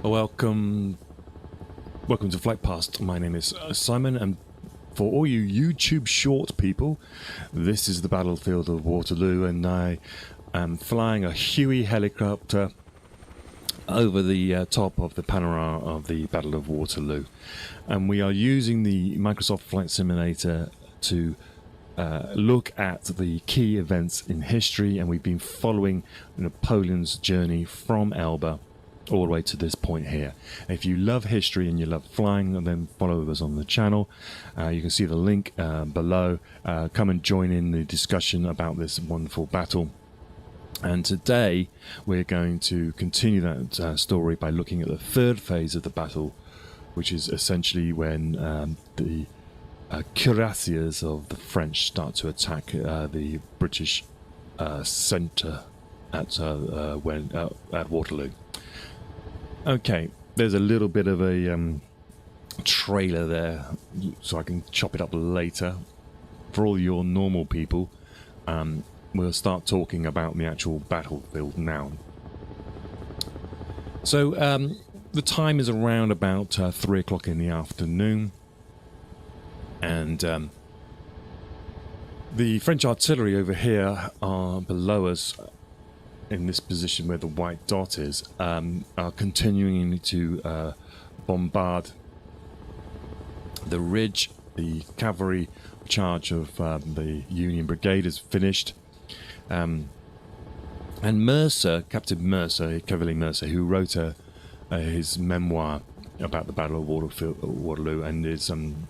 Welcome to Flight Past. My name is Simon, and for all you YouTube short people, this is the battlefield of Waterloo, and I am flying a Huey helicopter over the top of the panorama of the Battle of Waterloo, and we are using the Microsoft Flight Simulator to look at the key events in history, and we've been following Napoleon's journey from Elba all the way to this point here. If you love history and you love flying, then follow us on the channel. You can see the link below. Come and join in the discussion about this wonderful battle. And today we're going to continue that story by looking at the third phase of the battle, which is essentially when the cuirassiers of the French start to attack the British centre at Waterloo. Okay, there's a little bit of a trailer there, so I can chop it up later. For all your normal people, we'll start talking about the actual battlefield now. So the time is around about 3 o'clock in the afternoon, and the French artillery over here are below us in this position where the white dot is, are continuing to bombard the ridge. The cavalry charge of the Union Brigade is finished, and Mercer, Captain Mercer, Cavalier Mercer, who wrote his memoir about the Battle of Waterloo, and is one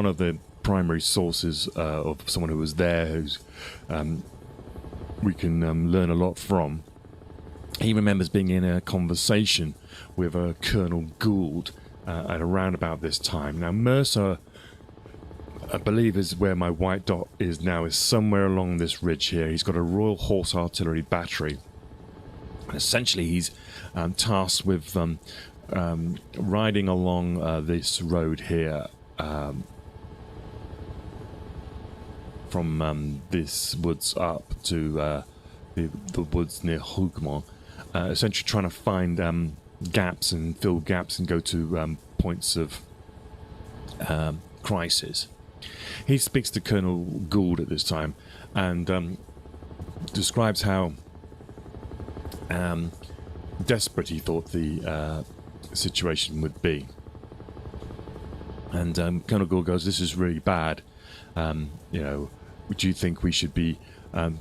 of the primary sources of someone who was there, who's we can learn a lot from. He remembers being in a conversation with Colonel Gould at around about this time. Now, Mercer, I believe, is where my white dot is now, is somewhere along this ridge here. He's got a Royal Horse Artillery battery. Essentially, he's tasked with riding along this road here, from this woods up to the woods near Hougoumont, essentially trying to find gaps and fill gaps and go to points of crisis. He speaks to Colonel Gould at this time and describes how desperate he thought the situation would be. And Colonel Gould goes, "This is really bad. Do you think we should be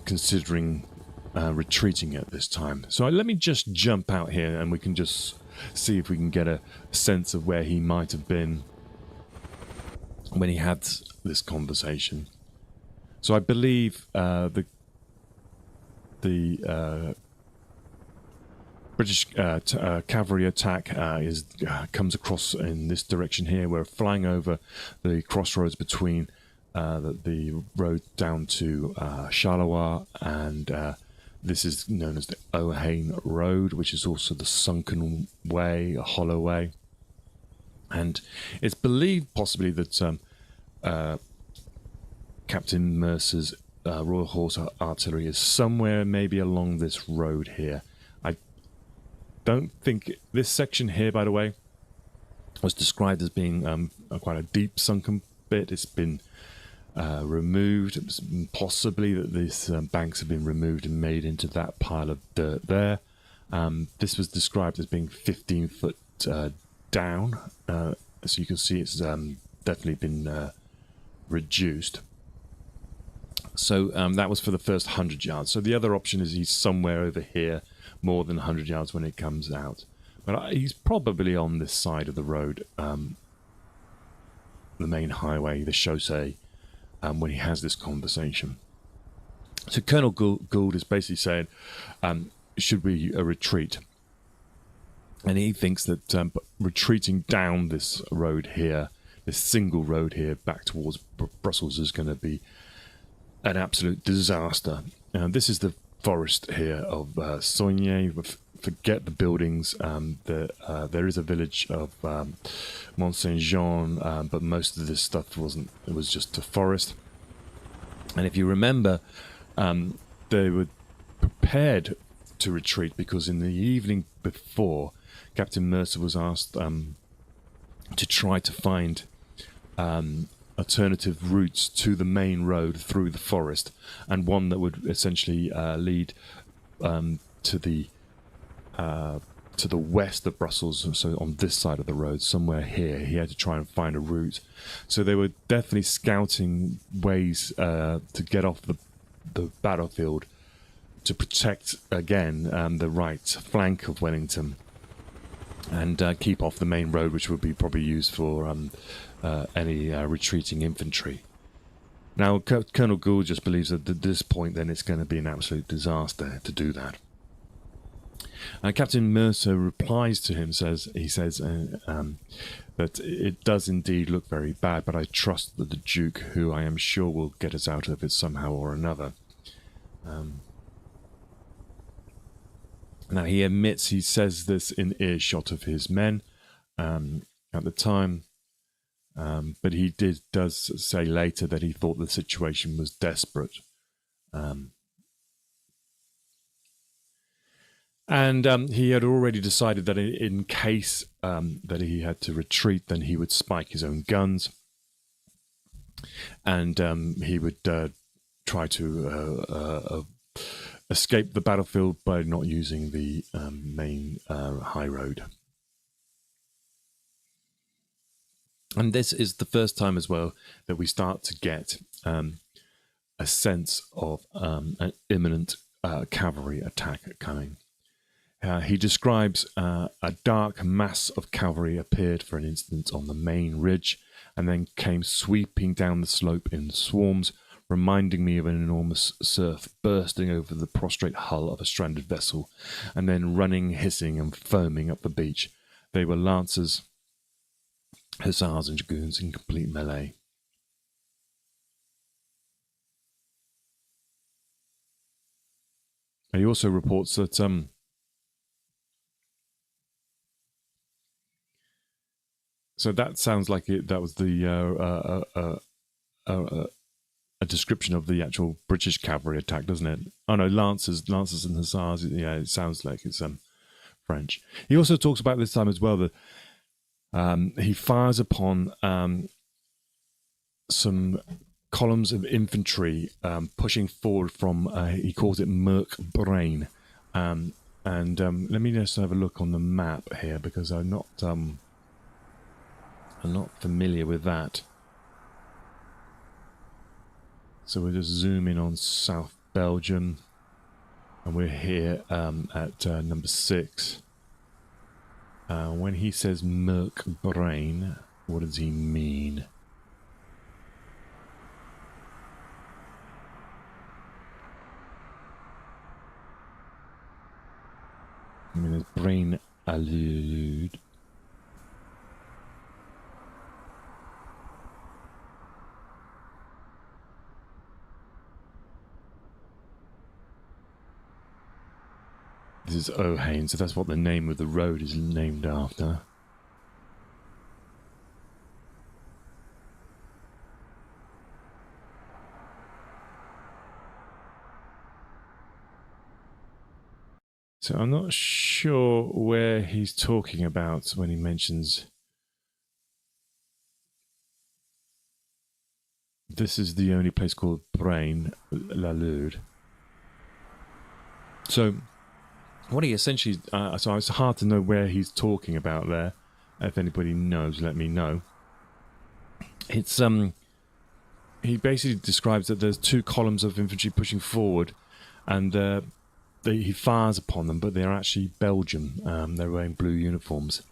considering retreating at this time?" So let me just jump out here and we can just see if we can get a sense of where he might have been when he had this conversation. So I believe the British cavalry attack comes across in this direction here. We're flying over the crossroads between the road down to Charleroi, and this is known as the Ohain Road, which is also the sunken way, a hollow way. And it's believed possibly that Captain Mercer's Royal Horse Artillery is somewhere maybe along this road here. I don't think this section here, by the way, was described as being quite a deep sunken bit. It's been removed. It's possibly that these banks have been removed and made into that pile of dirt there. This was described as being 15 foot down, so you can see it's definitely been reduced. So that was for the first 100 yards. So the other option is he's somewhere over here, more than 100 yards when it comes out. But he's probably on this side of the road, the main highway, the chaussee, when he has this conversation. So Colonel Gould is basically saying, should we retreat? And he thinks that retreating down this road here, this single road here back towards Brussels, is going to be an absolute disaster. This is the forest here of Saunier. Forget the buildings. There is a village of Mont Saint-Jean, but most of this stuff wasn't. It was just a forest. And if you remember, they were prepared to retreat because in the evening before, Captain Mercer was asked to try to find alternative routes to the main road through the forest, and one that would essentially lead to the west of Brussels, so on this side of the road, somewhere here. He had to try and find a route. So they were definitely scouting ways to get off the battlefield to protect, again, the right flank of Wellington and keep off the main road, which would be probably used for any retreating infantry. Now, Colonel Gould just believes that at this point, then it's going to be an absolute disaster to do that. Captain Mercer replies to him, he says that it does indeed look very bad, but I trust that the Duke, who I am sure will get us out of it somehow or another. Now he admits, he says this in earshot of his men at the time, but he does say later that he thought the situation was desperate. And he had already decided that in case that he had to retreat, then he would spike his own guns, and he would try to escape the battlefield by not using the main high road. And this is the first time as well that we start to get a sense of an imminent cavalry attack coming. He describes a dark mass of cavalry appeared for an instant on the main ridge and then came sweeping down the slope in swarms, reminding me of an enormous surf bursting over the prostrate hull of a stranded vessel and then running, hissing and foaming up the beach. They were lancers, hussars and dragoons in complete melee. He also reports that so that sounds like that was a description of the actual British cavalry attack, doesn't it? Oh no, lancers and hussars. Yeah, it sounds like it's French. He also talks about this time as well that he fires upon some columns of infantry pushing forward from, he calls it Merk Brain. And let me just have a look on the map here, because I'm not familiar with that. So we'll just zoom in on South Belgium, and we're here at number 6. When he says Merk Brain, what does he mean? I mean, it's Brain allude. This is Ohain, so that's what the name of the road is named after. So I'm not sure where he's talking about when he mentions this is the only place called Brain, La Lude. So what he essentially, so it's hard to know where he's talking about there. If anybody knows, let me know. It's he basically describes that there's 2 columns of infantry pushing forward, and he fires upon them, but they're actually Belgium. They're wearing blue uniforms,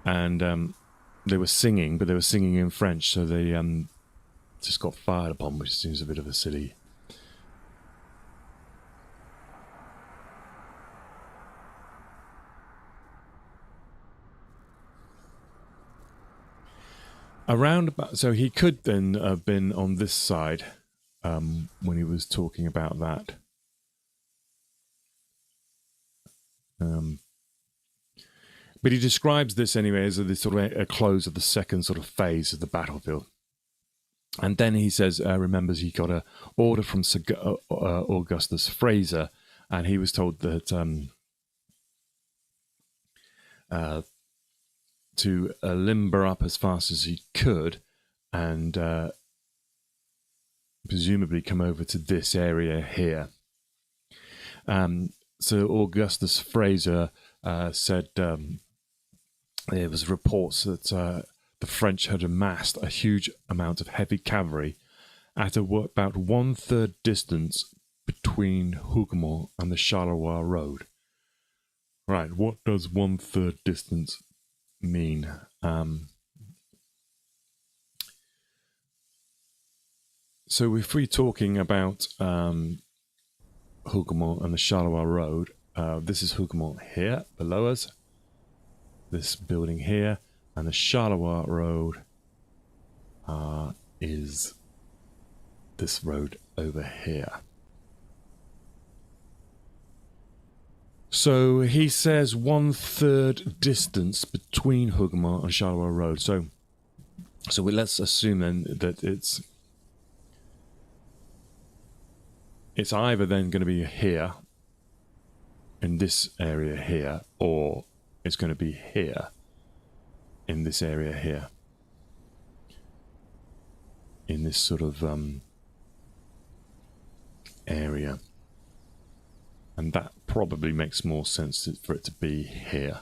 and they were singing, but they were singing in French, so they just got fired upon, which seems a bit of a silly. Around about, so he could then have been on this side when he was talking about that. But he describes this anyway as a sort of a close of the second sort of phase of the battlefield. And then he says, remembers he got an order from Sir Augustus Fraser, and he was told that to limber up as fast as he could and presumably come over to this area here. So Augustus Fraser said there was reports that the French had amassed a huge amount of heavy cavalry at about 1/3 distance between Hougoumont and the Charleroi road. Right, what does 1/3 distance mean? So if we're talking about Hougoumont and the Charleroi road, this is Hougoumont here below us, this building here, and the Charleroi road is this road over here. So he says 1/3 distance between Hougoumont and Charleroi road. So let's assume then that it's either then going to be here, in this area here, or it's going to be here, in this area here. In this sort of area. And that probably makes more sense for it to be here.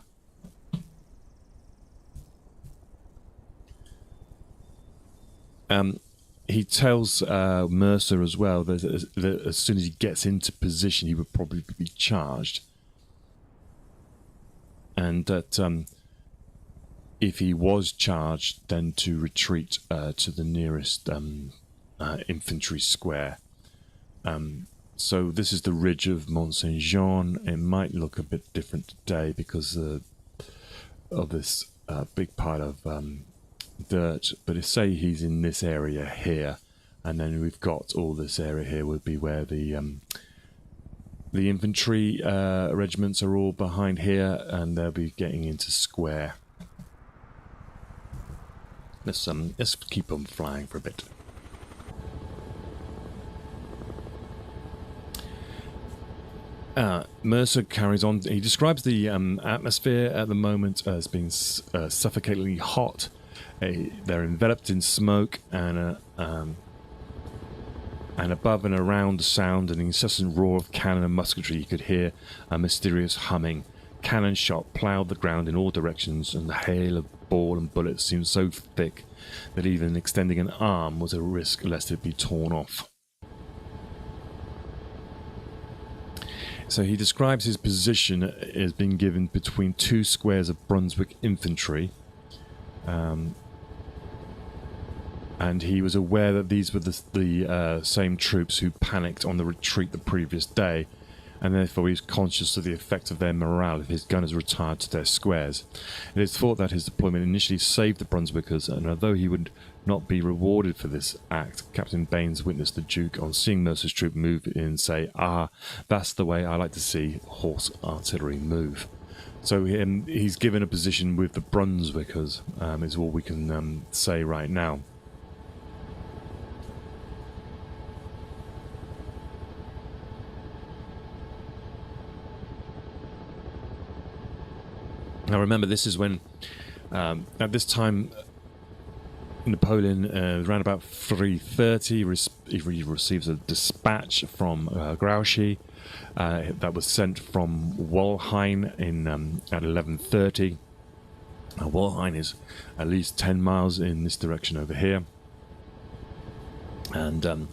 He tells Mercer as well that as soon as he gets into position, he would probably be charged. And that if he was charged, then to retreat to the nearest infantry square. So this is the ridge of Mont Saint-Jean. It might look a bit different today because of this big pile of dirt. But if say he's in this area here, and then we've got all this area here would be where the infantry regiments are all behind here, and they'll be getting into square. Let's keep them flying for a bit. Mercer carries on. He describes the atmosphere at the moment as being suffocatingly hot. They're enveloped in smoke, and above and around the sound and the incessant roar of cannon and musketry, you could hear a mysterious humming. Cannon shot ploughed the ground in all directions, and the hail of ball and bullets seemed so thick that even extending an arm was a risk lest it be torn off. So he describes his position as being given between two squares of Brunswick infantry, and he was aware that these were the same troops who panicked on the retreat the previous day, and therefore he was conscious of the effect of their morale if his gunners retired to their squares. It is thought that his deployment initially saved the Brunswickers, and although he would not be rewarded for this act, Captain Baines witnessed the Duke, on seeing Mercer's troop move in, say, "Ah, that's the way I like to see horse artillery move." So he's given a position with the Brunswickers, is all we can say right now. Now remember, this is when, at this time, Napoleon, around about 3:30, he receives a dispatch from Grouchy that was sent from Walheim at 11:30. Walheim is at least 10 miles in this direction over here. And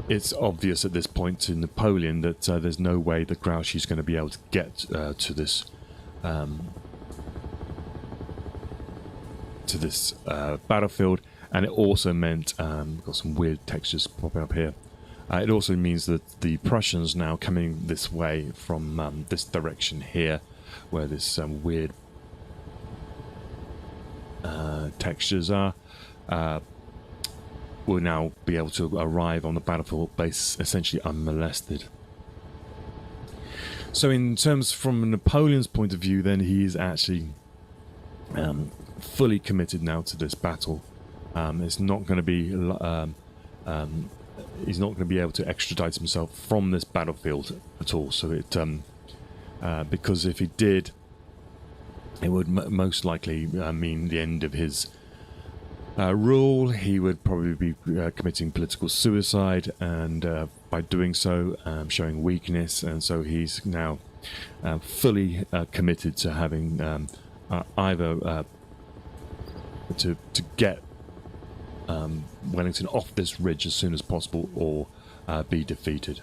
it's obvious at this point to Napoleon that there's no way that Grouchy's going to be able to get to this battlefield, and it also meant we've got some weird textures popping up here. It also means that the Prussians now coming this way from this direction here, where this weird textures are, will now be able to arrive on the battlefield base essentially unmolested. So in terms from Napoleon's point of view, then he is actually fully committed now to this battle. It's not going to be he's not going to be able to extradite himself from this battlefield at all. So it because if he did, it would most likely mean the end of his rule. He would probably be committing political suicide, and by doing so, showing weakness. And so he's now fully committed to having either to get Wellington off this ridge as soon as possible, or be defeated.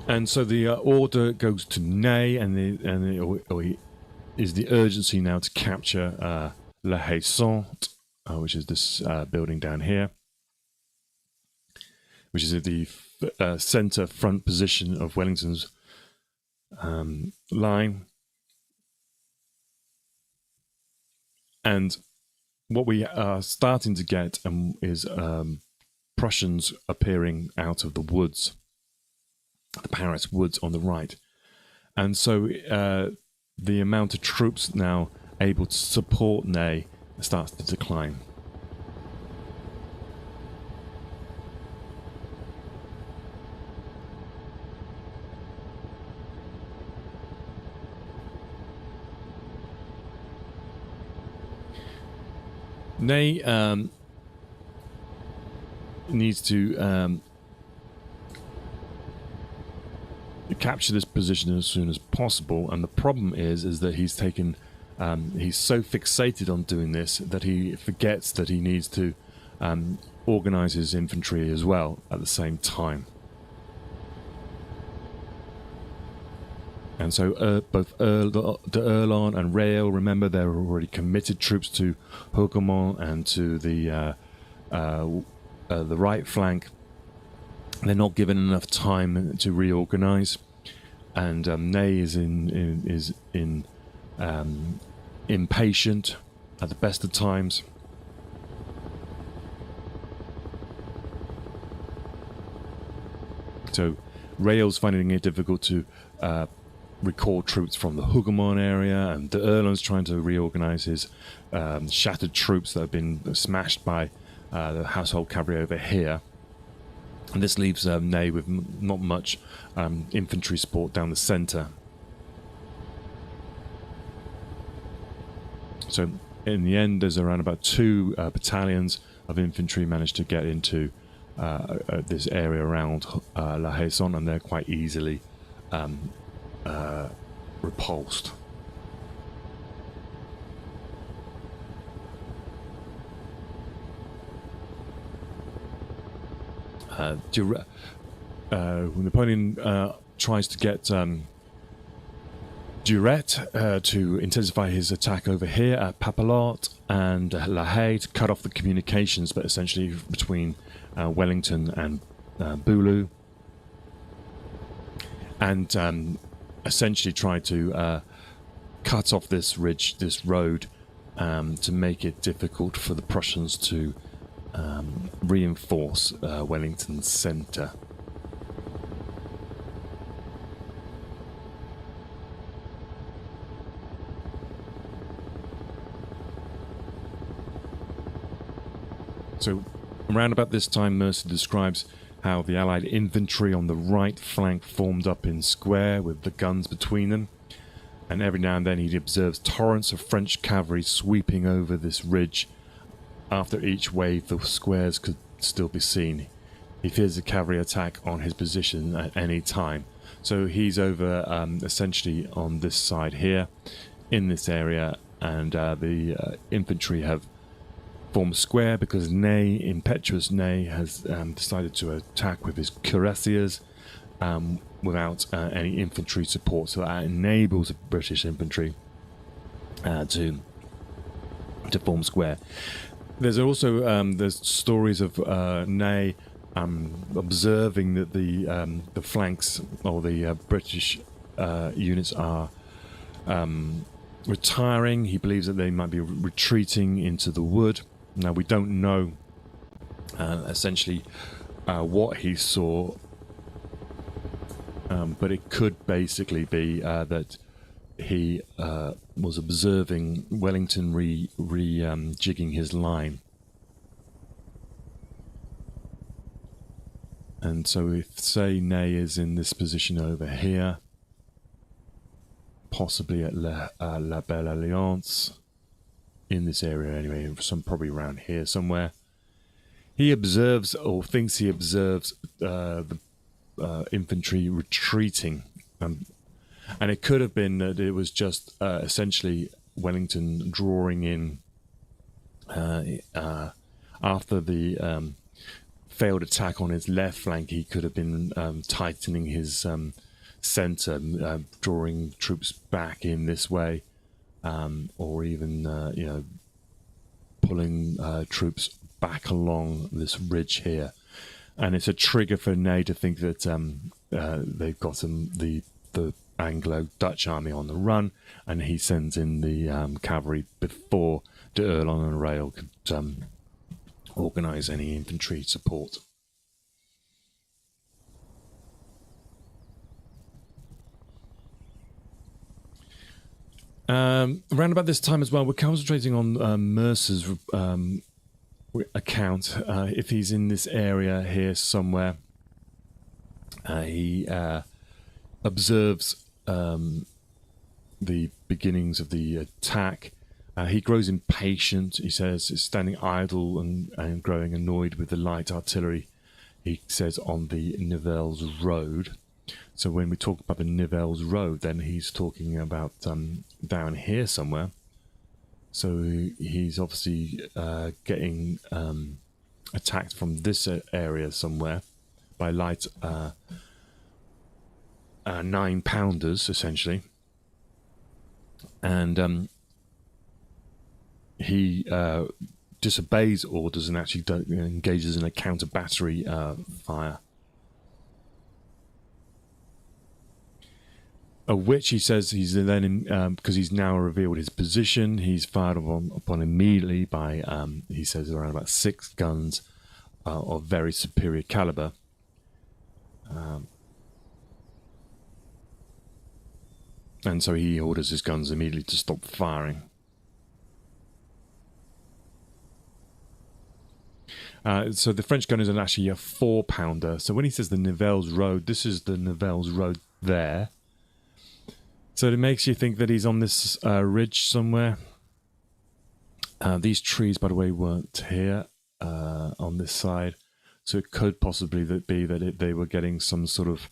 And so the order goes to Ney, and is the urgency now to capture La Haye Sainte, which is this building down here, which is at the centre front position of Wellington's line. And what we are starting to get is Prussians appearing out of the woods, the Paris woods on the right. And so the amount of troops now able to support Ney starts to decline. Ney needs to capture this position as soon as possible, and the problem is that he's taken he's so fixated on doing this that he forgets that he needs to organize his infantry as well at the same time. And so both d'Erlon and Rail, remember, they're already committed troops to Hougoumont and to the right flank. They're not given enough time to reorganize, and Ney is impatient at the best of times. So Rail's finding it difficult to recall troops from the Hougoumont area, and d'Erlon's trying to reorganize his shattered troops that have been smashed by the household cavalry over here. And this leaves Ney with not much infantry support down the centre. So in the end, there's around about 2 battalions of infantry managed to get into this area around La Haye Sainte, and they're quite easily repulsed. Napoleon tries to get Duret to intensify his attack over here at Papelotte and La Haye to cut off the communications, but essentially between Wellington and Boulou, and essentially try to cut off this ridge, this road, to make it difficult for the Prussians to reinforce Wellington's centre. So around about this time, Mercer describes how the Allied infantry on the right flank formed up in square with the guns between them, and every now and then he observes torrents of French cavalry sweeping over this ridge. After each wave, the squares could still be seen. He fears a cavalry attack on his position at any time. So he's over essentially on this side here, in this area, and the infantry have formed square because Ney, impetuous Ney, has decided to attack with his cuirassiers without any infantry support. So that enables the British infantry to form square. There's also there's stories of Ney observing that the flanks or the British units are retiring. He believes that they might be retreating into the wood. Now we don't know essentially what he saw, but it could basically be that he was observing Wellington jigging his line. And so if, say, Ney is in this position over here, possibly at La Belle Alliance, in this area anyway, probably around here somewhere, he observes, or thinks he observes, the infantry retreating. And it could have been that it was just essentially Wellington drawing in after the failed attack on his left flank. He could have been tightening his centre, drawing troops back in this way, or even pulling troops back along this ridge here. And it's a trigger for Ney to think that they've got the Anglo-Dutch army on the run, and he sends in the cavalry before de Erlon and Rail could organise any infantry support. Around about this time as well, we're concentrating on Mercer's account. If he's in this area here somewhere, he observes the beginnings of the attack. He grows impatient. He says, standing idle and growing annoyed with the light artillery, he says, on the Nivelles Road. So when we talk about the Nivelles Road, then he's talking about down here somewhere. So he's obviously getting attacked from this area somewhere by light 9-pounders, essentially. And he disobeys orders and actually engages in a counter-battery fire. Which he says he's then, because he's now revealed his position, he's fired upon immediately by, he says, around about 6 guns of very superior caliber. And so he orders his guns immediately to stop firing. So the French gun is actually a 4-pounder. So when he says the Nivelles Road, this is the Nivelles Road there. So it makes you think that he's on this ridge somewhere. These trees, by the way, weren't here on this side. So it could possibly be that they were getting some sort of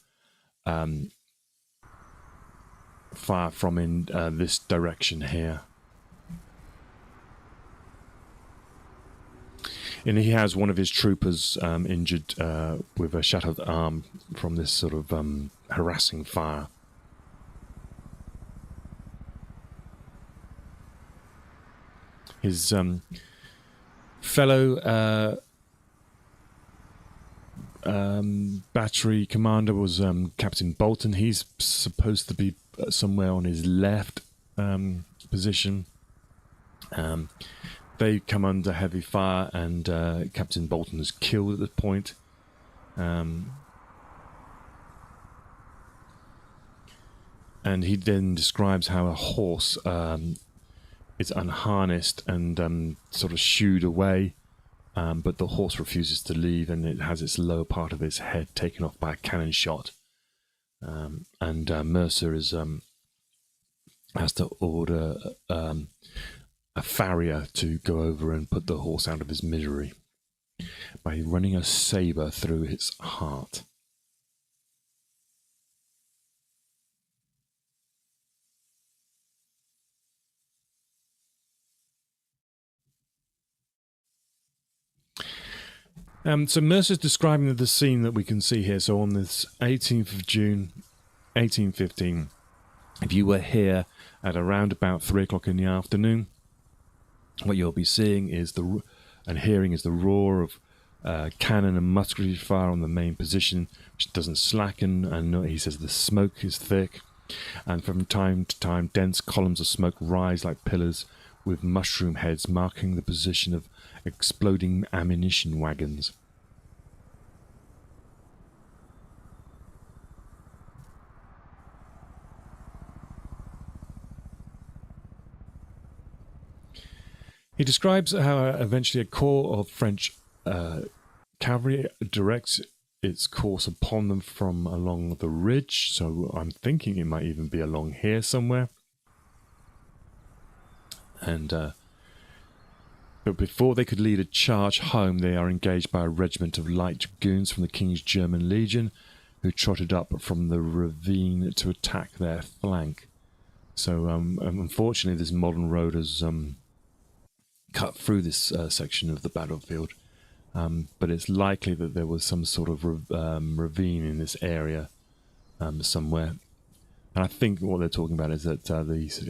fire from in this direction here. And he has one of his troopers injured with a shattered arm from this sort of harassing fire. His fellow battery commander was Captain Bolton. He's supposed to be somewhere on his left position. They come under heavy fire, and Captain Bolton is killed at this point. And he then describes how a horse is unharnessed and sort of shooed away, but the horse refuses to leave, and it has its lower part of its head taken off by a cannon shot. And Mercer has to order a farrier to go over and put the horse out of his misery by running a sabre through its heart. So Mercer's describing the scene that we can see here. So on this 18th of June, 1815, if you were here at around about 3 o'clock in the afternoon, what you'll be seeing is and hearing is the roar of cannon and musketry fire on the main position, which doesn't slacken. And he says the smoke is thick, and from time to time dense columns of smoke rise like pillars, with mushroom heads marking the position of exploding ammunition wagons. He describes how eventually a corps of French cavalry directs its course upon them from along the ridge, so I'm thinking it might even be along here somewhere. And but before they could lead a charge home, they are engaged by a regiment of light dragoons from the King's German Legion, who trotted up from the ravine to attack their flank. So unfortunately, this modern road has cut through this section of the battlefield, but it's likely that there was some sort of ravine in this area somewhere. And I think what they're talking about is that these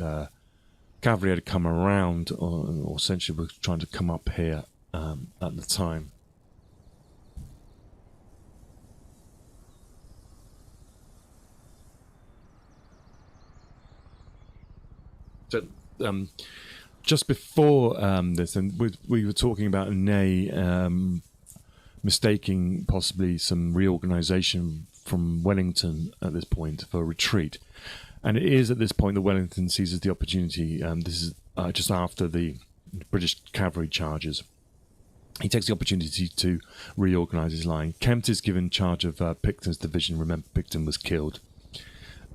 cavalry had come around, or essentially were trying to come up here at the time. So, just before this, and we were talking about Ney mistaking possibly some reorganisation from Wellington at this point for a retreat. And it is at this point that Wellington seizes the opportunity. This is just after the British cavalry charges. He takes the opportunity to reorganise his line. Kempt is given charge of Picton's division. Remember, Picton was killed.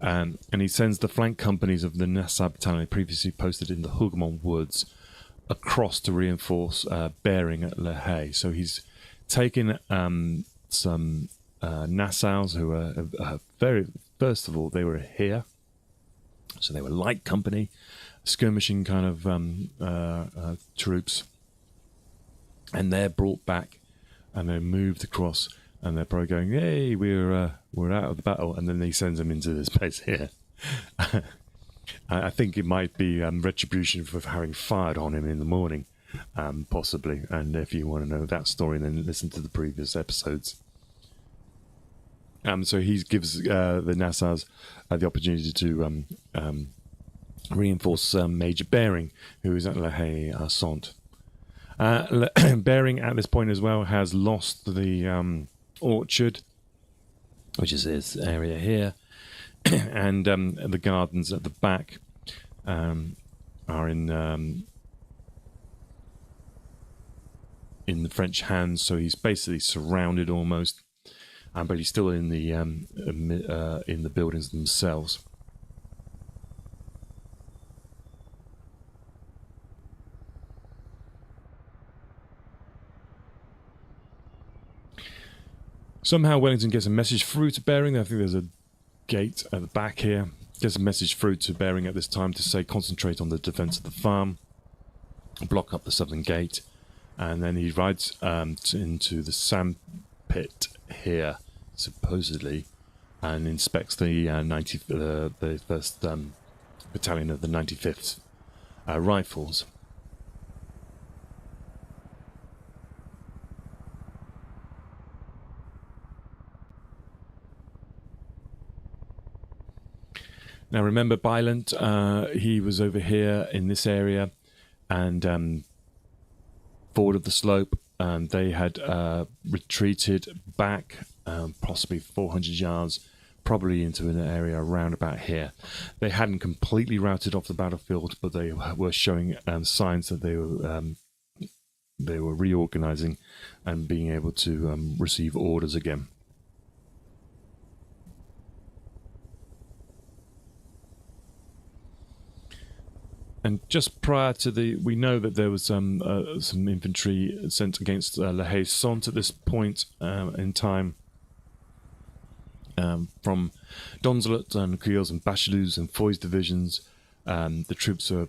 And he sends the flank companies of the Nassau battalion previously posted in the Hougoumont woods across to reinforce Bering at Le Haye. So he's taken some Nassaus who are first of all, they were here. So they were light company, skirmishing kind of troops. And they're brought back and they're moved across. And they're probably going, hey, we're out of the battle. And then he sends them into this place here. I think it might be retribution for having fired on him in the morning, possibly. And if you want to know that story, then listen to the previous episodes. So he gives the Nassau's the opportunity to reinforce Major Bering, who is at La Haye Sainte. Bering at this point as well has lost the orchard, which is this area here, and the gardens at the back are in the French hands. So he's basically surrounded almost. But he's still in the buildings themselves. Somehow Wellington gets a message through to Bering. I think there's a gate at the back here. Gets a message through to Bering at this time to say concentrate on the defence of the farm, block up the southern gate, and then he rides into the sand pit here, supposedly, and inspects the the 1st battalion of the 95th Rifles. Now remember, Bylant, he was over here in this area, and forward of the slope, and they had retreated back possibly 400 yards, probably into an area around about here. They hadn't completely routed off the battlefield, but they were showing signs that they were reorganizing and being able to receive orders again. And just prior to we know that there was some infantry sent against La Haye Sainte at this point in time, from Donzelat and Creel's and Bachelu's and Foy's divisions. The troops were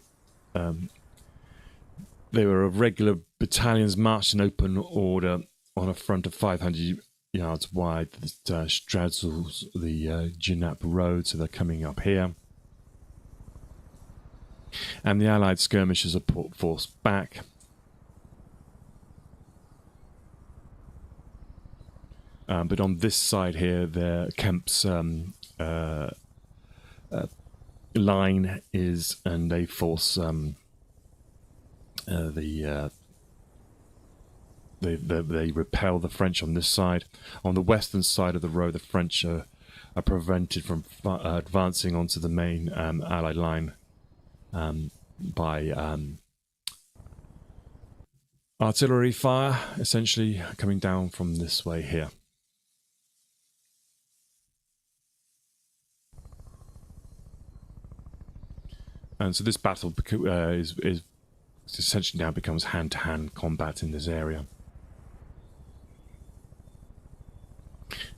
they were regular battalions marched in open order on a front of 500 yards wide that straddles the Genappe road, so they're coming up here. And the Allied skirmishers are forced back. But on this side here, Kemp's line is, and they force they repel the French on this side. On the western side of the road, the French are prevented from advancing onto the main Allied line by artillery fire, essentially coming down from this way here. And so this battle is essentially now becomes hand-to-hand combat in this area.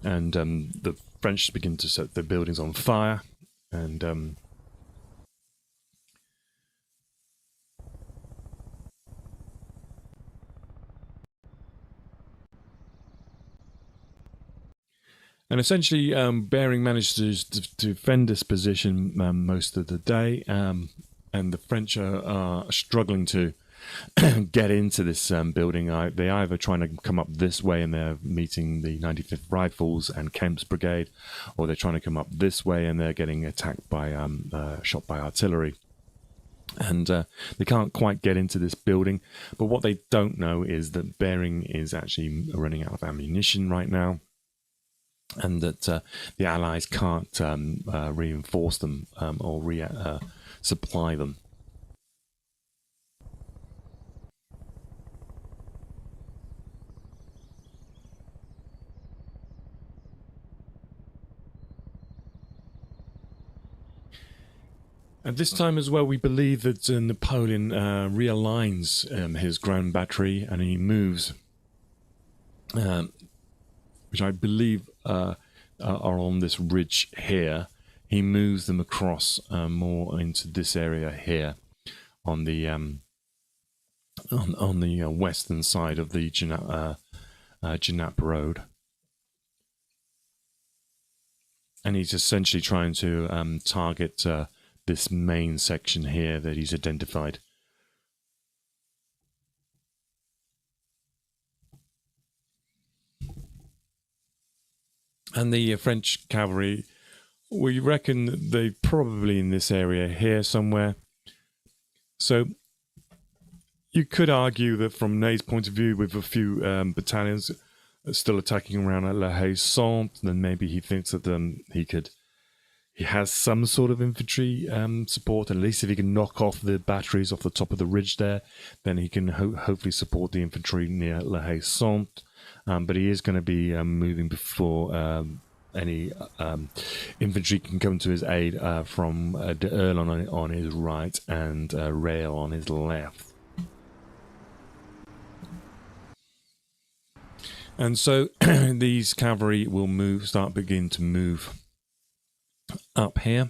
And the French begin to set their buildings on fire, and essentially, Bering managed to defend this position most of the day, and the French are struggling to get into this building. They either trying to come up this way and they're meeting the 95th Rifles and Kemp's Brigade, or they're trying to come up this way and they're getting attacked by shot by artillery. And they can't quite get into this building. But what they don't know is that Bering is actually running out of ammunition right now, and that the Allies can't reinforce them or supply them. At this time as well, we believe that Napoleon realigns his ground battery, and he moves, which I believe are on this ridge here. He moves them across more into this area here, on the western side of the Genappe Road, and he's essentially trying to target this main section here that he's identified. And the French cavalry, we reckon they're probably in this area here somewhere. So you could argue that from Ney's point of view, with a few battalions still attacking around at La Haye Sainte, then maybe he thinks that he has some sort of infantry support. At least if he can knock off the batteries off the top of the ridge there, then he can hopefully support the infantry near La Haye Sainte. But he is going to be moving before any infantry can come to his aid from De Earl on his right and Rail on his left. And so these cavalry will begin to move up here,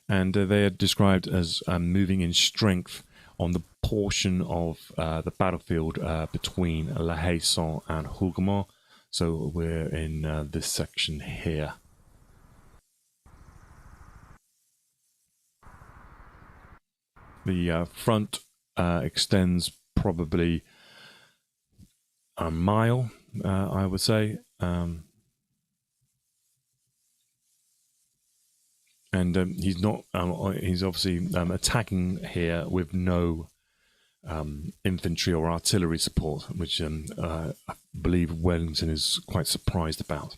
and they are described as moving in strength on the portion of the battlefield between La Haye Sainte and Hougoumont. So we're in this section here. The front extends probably a mile, I would say. And he's not. He's obviously attacking here with no infantry or artillery support, which I believe Wellington is quite surprised about.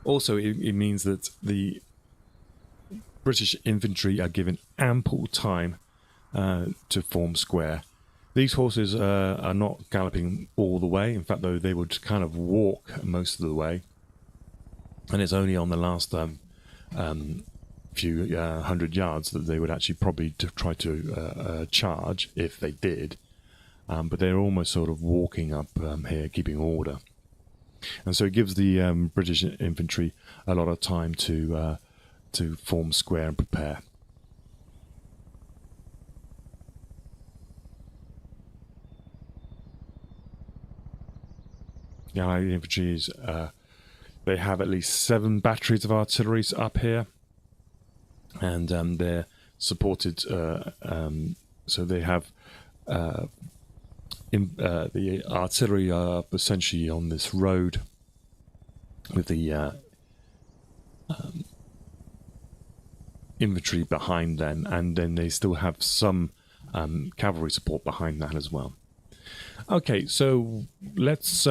Also, it means that the British infantry are given ample time to form square. These horses are not galloping all the way. In fact, though, they would kind of walk most of the way. And it's only on the last few hundred yards that they would actually probably try to charge, if they did. But they're almost sort of walking up here, keeping order. And so it gives the British infantry a lot of time to form square and prepare. The Allied infantry is... they have at least 7 batteries of artillery up here, and they're supported. So they have the artillery are essentially on this road with the infantry behind them, and then they still have some cavalry support behind that as well. Okay, so let's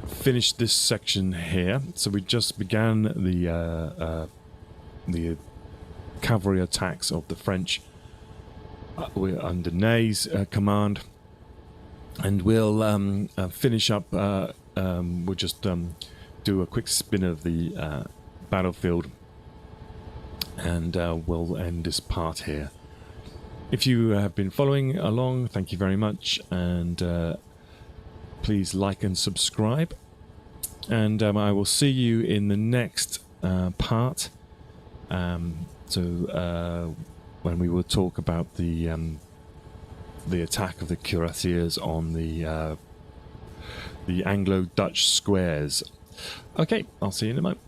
finish this section here. So we just began the the cavalry attacks of the French. We're under Ney's command, and we'll finish up. We'll just do a quick spin of the battlefield, and we'll end this part here. If you have been following along, thank you very much, and please like and subscribe. And I will see you in the next part. When we will talk about the attack of the cuirassiers on the Anglo-Dutch squares. Okay, I'll see you in a moment.